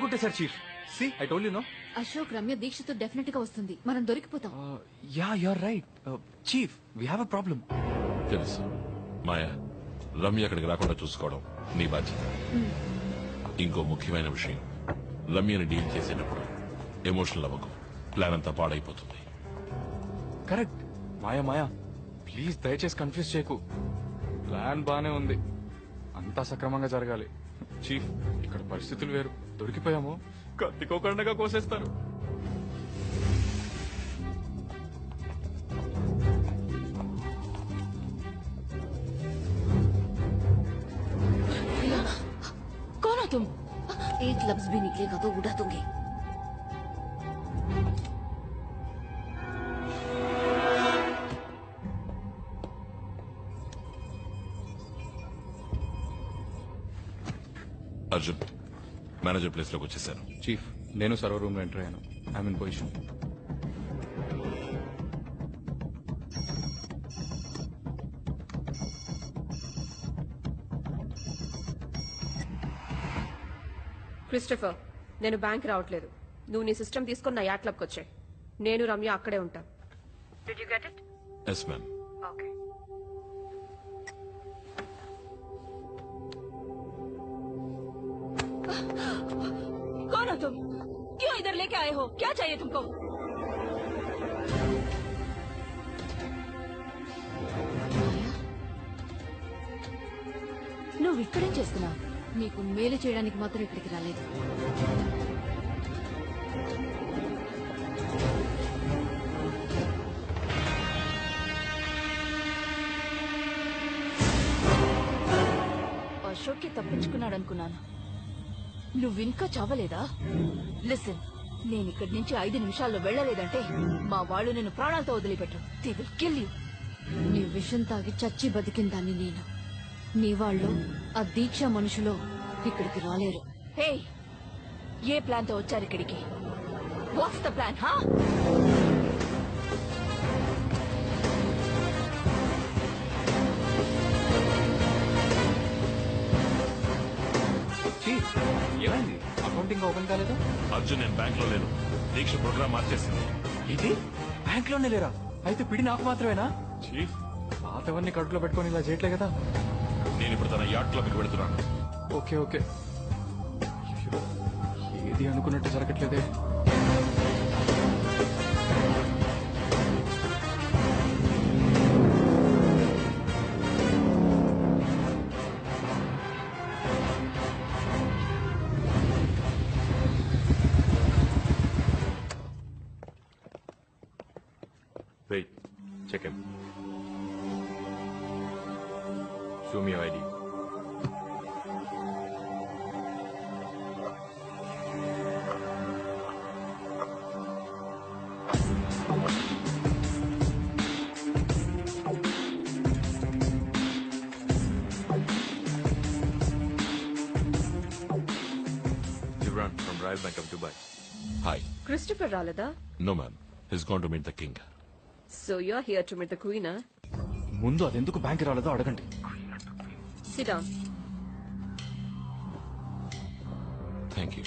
కొట్టేశారు chief. See I told you no. Ashok Ramya దీక్షతో definite గా వస్తుంది, మనం దొరికిపోతాం. Yeah you are right chief, we have a problem. తెలుసు మాయా, రమ్య అక్కడికి రాకుండా చూసుకోవడం నీ బాధ్యత. ఇంకో ముఖ్యమైన విషయం, రమ్యని డీల్ చేసేటప్పుడు ఎమోషనల్ అవ్వకు, ప్లాన్ అంతా పాడైపోతుంది. కరెక్ట్. మాయా మాయా ప్లీజ్ దయచేసి కన్ఫ్యూజ్ చేయకు. ప్లాన్ బానే ఉంది, అంతా సక్రమంగా జరగాలి. చీఫ్ ఇక్కడ పరిస్థితులు వేరు, దొరికిపోయాము కత్తికోకండగా కోసేస్తారు. कौन हो तुम? एक लफ्ज भी निकलेगा तो उड़ा दूंगी. అర్జున్, మేనేజర్ ప్లేస్ లోకి వచ్చేసాను. చీఫ్ నేను సర్వర్ రూమ్ లో ఎంటర్ అయ్యాను. I'm in position. క్రిస్టఫర్, నేను బ్యాంక్ రావట్లేదు. నువ్వు నీ సిస్టమ్ తీసుకుని నా యాట్ క్లబ్కి వచ్చాయి. నేను రమ్య అక్కడే ఉంటాం. Did you get it? Yes ma'am. Okay. कौन हो तुम? क्यों इधर लेके आए हो? क्या चाहिए तुमको? నువ్వు ఇక్కడేం చేస్తున్నావు? నీకు మేలు చేయడానికి మాత్రం ఇక్కడికి రాలేదు. అశోక్కి తప్పించుకున్నాడు అనుకున్నాను. నువ్వింకా చావలేదా? లిసన్, నేను ఇక్కడి నుంచి 5 నిమిషాల్లో వెళ్ళలేదంటే మా వాళ్ళు నేను ప్రాణాలతో వదిలిపెట్టు. They will kill you. నీ విషం తాగి చచ్చి బతికిందాన్ని నేను. నీ వాళ్ళు ఆ దీక్ష మనుషులో ఇక్కడికి రాలేరు. హే, ఏ ప్లాన్ తో వచ్చారు ఇక్కడికి? What's the plan? హా, చీఫ్ ఏమైంది? అకౌంటింగ్ ఓపెన్ కాలేదా? అర్జున్, నేను బ్యాంక్ లో లేను. దీక్ష ప్రోగ్రామ్ మార్చేసింది. ఇది బ్యాంక్ లోనే లేరా? అయితే పిడి నాకు మాత్రమేనా? చీఫ్, పాతవన్నీ కడుపులో పెట్టుకొని ఇలా చేయట్లే కదా. నేను ఇప్పుడు తన యాట్ క్లబ్ కి వెళ్తున్నాను. Okay okay. ఏది అనుకున్నట్టు జరగట్లేదే. Wait, check him. Show me your ID. Gibran from Royal Bank of Dubai. Hi. Christopher రాలేదా? No ma'am, he's gone to meet the king. So you're here to meet the queen, huh? ముందు అది ఎందుకు bank రాలేదో అడగండి. Sit down. Thank you.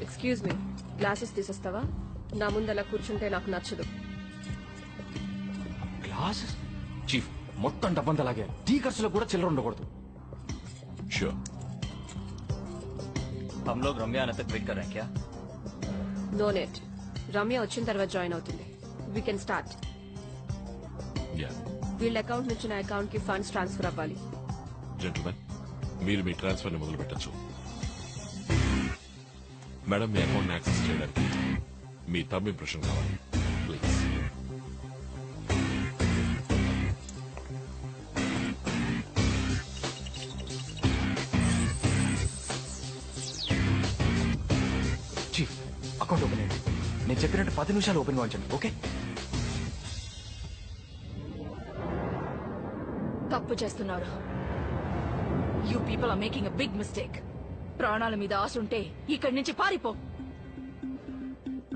Excuse me. Glasses తీసేస్తావా? నా ముందు అలా కూర్చుంటే నాకు నచ్చదు. గ్లాసెస్? చీఫ్ మొత్తం డబ్బంతా అలాగే, టీ ఖర్చులో కూడా చిల్లర ఉండకూడదు. ష్యూర్. हम लोग रम्या आने तक वेट कर रहे हैं क्या? No net. రమ్య వచ్చిన తర్వాత జాయిన్ అవుతుంది. We can start. యా. వీళ్ళ అకౌంట్ నుంచి నా అకౌంట్ కి ఫండ్స్ ట్రాన్స్ఫర్ అవ్వాలి. జెంటిల్మెన్, మీరు మీ ట్రాన్స్ఫర్ ని మొదలు పెట్టచ్చు. మేడం, మీ అకౌంట్ యాక్సెస్ చేయడానికి మీ థంబ్ ఇంప్రెషన్ కావాలి, ప్లీజ్. చీఫ్ అకౌంట్ ఓపెన్ అయ్యింది. నేను చెప్పినట్టు 10 నిమిషాలు ఓపెన్ కావచ్చండి. ఓకే? తప్పు చేస్తున్నాడు. You people are making a big mistake. ప్రాణాల మీద ఆశ ఉంటే ఇక్కడి నుంచి పారిపో.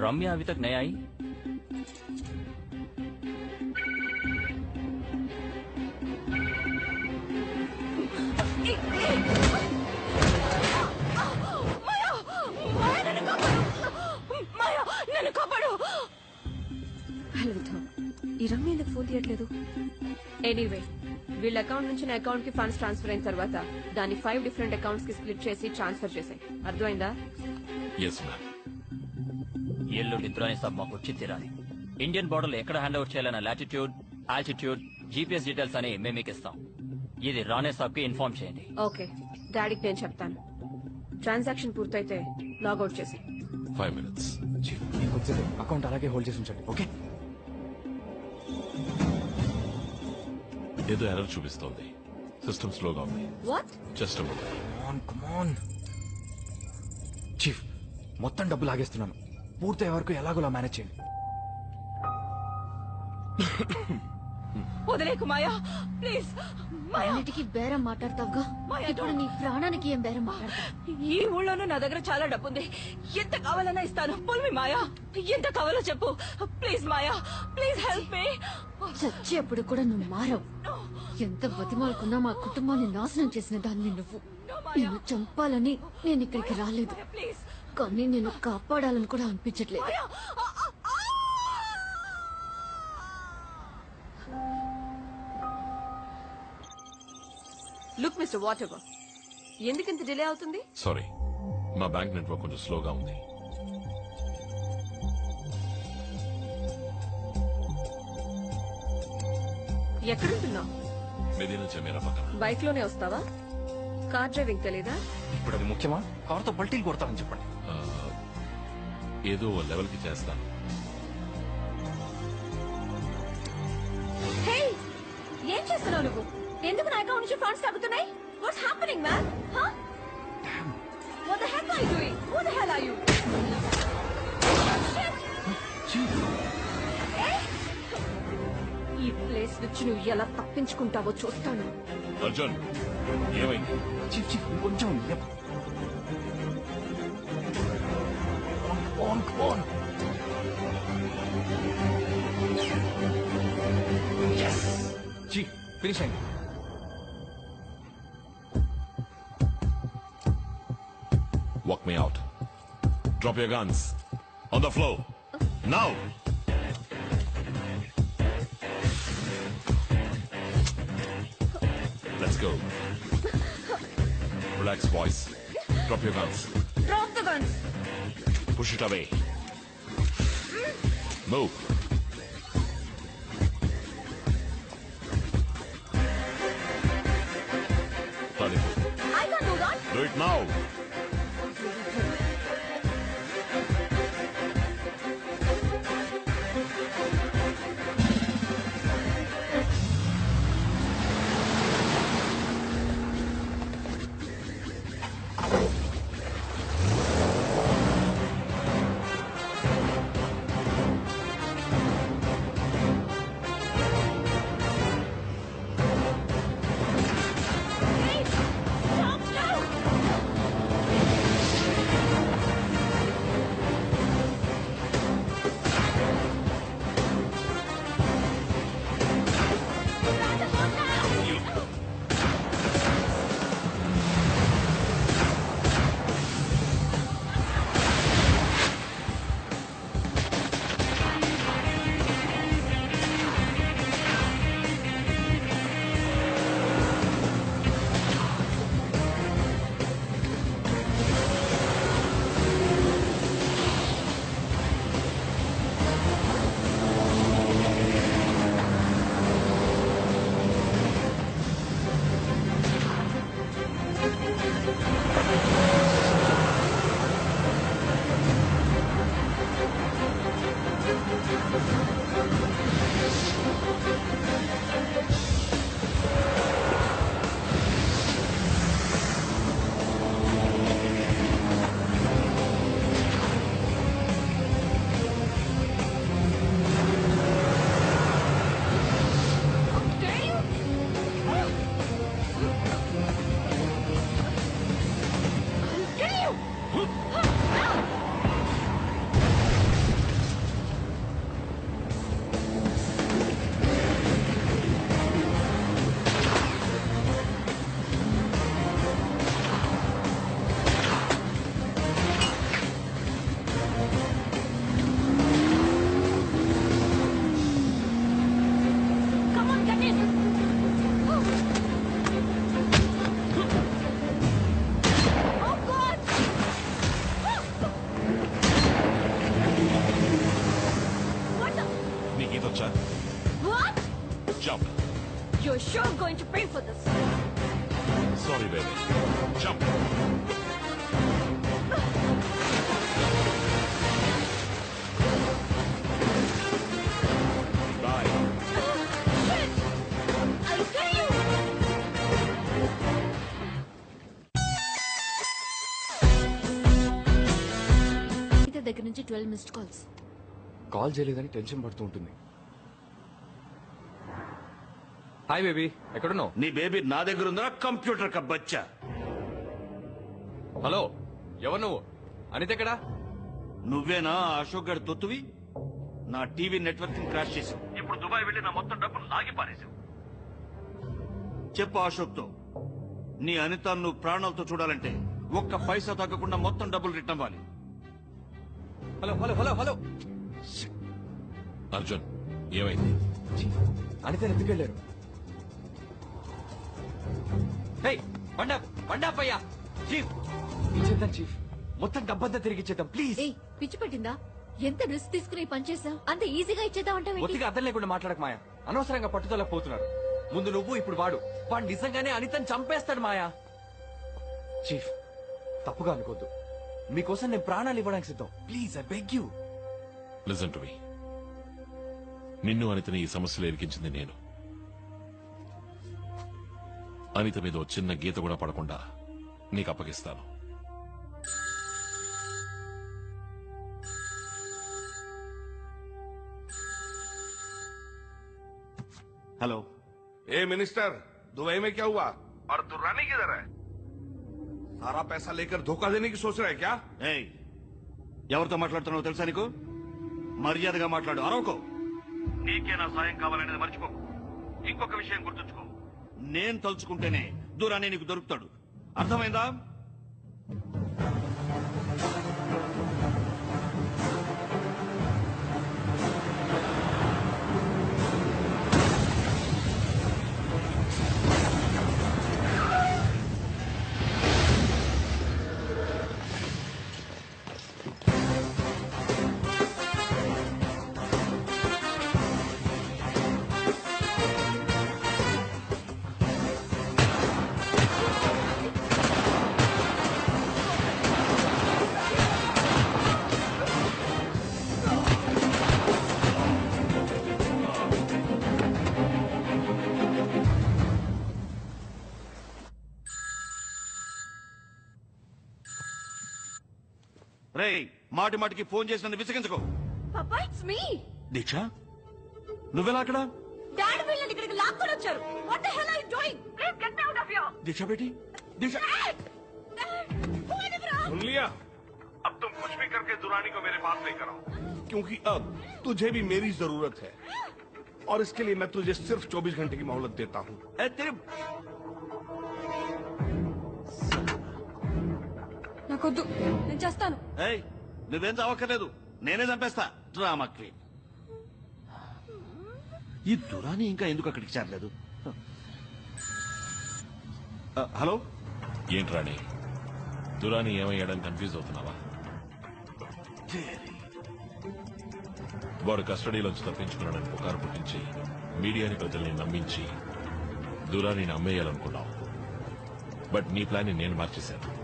रम्या अभी तक नहीं आई? माया ఫోన్ తీయట్లేదు. ఎనీవే, వీళ్ళ అకౌంట్ నుంచి నా అకౌంట్ కి ఫండ్స్ ట్రాన్స్ఫర్ అయిన తర్వాత దాన్ని 5 డిఫరెంట్ అకౌంట్స్ కి స్ప్లిట్ చేసి ట్రాన్స్ఫర్ చేసాయి. అర్థమైందా? Yes ma'am. ఎల్లుండి దురాని సాబ్ మాకు వచ్చి తీరాలి. ఇండియన్ బోర్డర్ లో ఎక్కడ హ్యాండ్ ఓవర్ చేయాలన్న లాటిట్యూడ్, ఆల్టిట్యూడ్, జీపీఎస్ డీటెయిల్స్ అని మేము మీకు ఇస్తాం. ఇది రానే సాబ్ కి ఇన్ఫార్మ్ చేయండి. ఓకే, డాడీకి నేను చెప్తాను. ట్రాన్సాక్షన్ పూర్తయితే లాగౌట్ చేసి. 5 minutes. చీఫ్ ఇంకొకసారి అకౌంట్ అలాగే హోల్డ్ చేసి ఉంచండి. ఓకే ఏదో ఎర్రర్ చూపిస్తోంది. సిస్టమ్ స్లోగా ఉంది. వాట్? జస్ట్ కమాన్ చీఫ్, మొత్తం డబ్బు లాగేస్తున్నాను. పూర్తయ్యే వరకు ఎలాగోలా మేనేజ్ చేయండి. వదిలేకు మాయా, ప్లీజ్. మాయా, అన్నిటికీ బేరం మాట్లాడతావుగా, ఇప్పుడు నీ ప్రాణానికి ఏం బేరం మాట్లాడతావు? ఈ ఊళ్ళోనూ నా దగ్గర చాలా డబ్బుంది. ఎంత కావాలన్నా ఇస్తాను. పుల్మి మాయా, ఎంత కావాలో చెప్పు. Please Maya, please help me. చచ్చేప్పుడు కూడా నువ్వు మారవు. ఎంత బతిమాలకున్నా మా కుటుంబాన్ని నాశనం చేసిన దాన్ని నువ్వు. నిన్ను చంపాలని నేను ఇక్కడికి రాలేదు, ప్లీజ్ కానీ నేను కాపాడాలని కూడా అనిపించట్లేదు. మాయా. లుక్ మిస్టర్ వాట్ ఎవర్, ఎందుకింత డిలే అవుతుంది? సారీ, మా బ్యాంక్ నెట్వర్క్ కొంచెం స్లోగా ఉంది. ఎక్కడుంటున్నావు? మెదీనా జమీరా పక్కన. బైక్ లోనే వస్తావా? కార్ డ్రైవింగ్ తెలీదా? ఇప్పుడు అది ముఖ్యమా? కారుతో పల్టీలు కొడతానని చెప్పండి. ఆ, ఏదో లెవెల్ కి చేస్తాను. హే, ఏం చేస్తున్నావు నువ్వు? ఎందుకు నా అకౌంట్ నుంచి ఫండ్స్ తగ్గుతున్నాయి? What's happening man? What the hell are you doing? Who the hell are you? ఈ ప్లేస్ నుంచి నువ్వు ఎలా తప్పించుకుంటావో చూస్తాను. అర్జున్, ఏమైంది? చీఫ్ చీఫ్ కొంచెం చీఫ్ ఫినిష్ అయింది. Walk me out. Drop your guns. On the floor. Now! Let's go. Relax, boys. Drop your guns. Drop the guns. Push it away. Move. Turn it. I can do that. Do it now. Stop now. You're sure going to pay for this. Sorry baby jump boy I'll kill you. ఇతని దగ్గర నుంచి 12 missed calls. Call చేయలేదని tension పడుతూ ఉంటుంది. Hi baby, ఎక్కడున్నావు? నీ baby నా దగ్గర ఉందా కంప్యూటర్ కా బచ్చా? హలో, ఎవరు నువ్వు? అనిత ఎక్కడా? నువ్వేనా అశోక్ గడి తొత్తువి? నా టీవీ నెట్వర్క్ క్రాష్ చేసావు. ఇప్పుడు దుబాయ్ వెళ్ళి నా మొత్తం డబ్బులు లాగి పారేశావు. చెప్పు అశోక్ తో, నీ అనిత నువ్వు ప్రాణాలతో చూడాలంటే ఒక్క పైసా తగ్గకుండా మొత్తం డబ్బులు రిటర్న్ అవ్వాలి. Hello hello hello hello. Arjun ఏమైంది? అనిత ఎందుకు వెళ్ళారు? పండాపయ్యా చీఫ్, ఇచ్చేద్దాం చీఫ్, మొత్తం డబ్బంతా తిరిగి ఇచ్చేద్దాం ప్లీజ్. ఏయ్, పిచ్చి పట్టిందా? ఎంత రిస్క్ తీసుకుని ఈ పని చేసావు? అంత ఈజీగా ఇచ్చేద్దామంటావేంటి? ఒత్తిగా అర్థం లేకుండా మాట్లాడక మాయా. అనవసరంగా పట్టుదలకు పోతున్నారు. ముందు నువ్వు, ఇప్పుడు వాడు నిజంగానే అనితని చంపేస్తాడు మాయా. చీఫ్, తప్పుగా అనుకోద్దు. మీకోసం నేను ప్రాణాలు ఇవ్వడానికి సిద్ధం. Please I beg you. Listen to me. నిన్ను అనితని ఈ సమస్యలో ఇరికించింది నేను. అనిత మీద ఓ చిన్న గీత కూడా పడకుండా నీకు అప్పగిస్తాను. హలో. ए मिनिस्टर, दुबई में क्या हुआ? और दुर्रानी किधर है? सारा पैसा लेकर धोखा देने की सोच रहा है क्या? ఏయ్, ఎవరితో మాట్లాడుతున్నావో తెలుసా నీకు? మర్యాదగా మాట్లాడు, అరవకో. నీకే నా సాయం కావాలనేది మర్చిపోకు. ఇంకొక విషయం గుర్తుంచుకో, నేను తలుచుకుంటేనే దూరాన్ని నీకు దొరుకుతాడు. అర్థమైందా? రేయ్, మాటి మాటికి ఫోన్ చేసి నన్ను విసిగించుకో. పాపా, ఇట్స్ మీ. దీక్ష, నువ్వెలా అక్కడ? డాడీ వీళ్ళని ఇక్కడికి లాక్కొని వచ్చారు. What the hell are you doing? Please get me out of here. Deeksha బేటీ, దీక్ష. सुन लिया? अब तुम कुछ भी करके दुरानी को मेरे पास लेकर आओ, क्योंकि अब तुझे भी मेरी जरूरत है और इसके लिए मैं तुझे सिर्फ 24 घंटे की मोहलत देता हूँ. నాకొద్దు, నేను చేస్తాను. ఏయ్, నువ్వేం చావక్కర్లేదు, నేనే చంపేస్తా. Drama queen. ఈ దురాని ఇంకా ఎందుకు అక్కడికి చేరలేదు? హలో. ఏంటి రాణి, దురాని ఏమయ్యాడని కన్ఫ్యూజ్ అవుతున్నావా? వాడు కస్టడీలోంచి తప్పించుకున్నాడని పుకారు పుట్టించి మీడియాని ప్రజల్ని నమ్మించి దురానిని అమ్మేయాలనుకున్నావు. బట్ నీ ప్లాన్ నేను మార్చేశాను.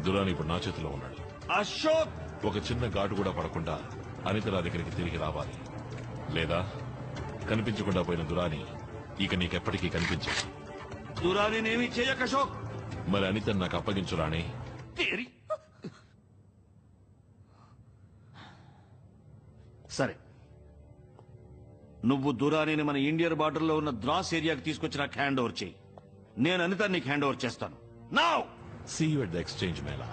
దురాని ఇప్పుడు నా చేతిలో ఉన్నాడు. అశోక్, ఒక చిన్న ఘాటు కూడా పడకుండా అనిత నా దగ్గరికి తిరిగి రావాలి. లేదా కనిపించకుండా పోయిన దురాని ఇక నీకెప్పటికీ కనిపించదు. దురాని నేమి చేయక అశోక్. మరి అనితను నాకు అప్పగించు రాణి. సరే, నువ్వు దురానిని మన ఇండియన్ బార్డర్ లో ఉన్న ద్రాస్ ఏరియాకి తీసుకొచ్చి నాకు హ్యాండ్ ఓవర్ చేయి. నేను అనిత నీకు హ్యాండ్ ఓవర్ చేస్తాను. Now See you at the exchange, Mela.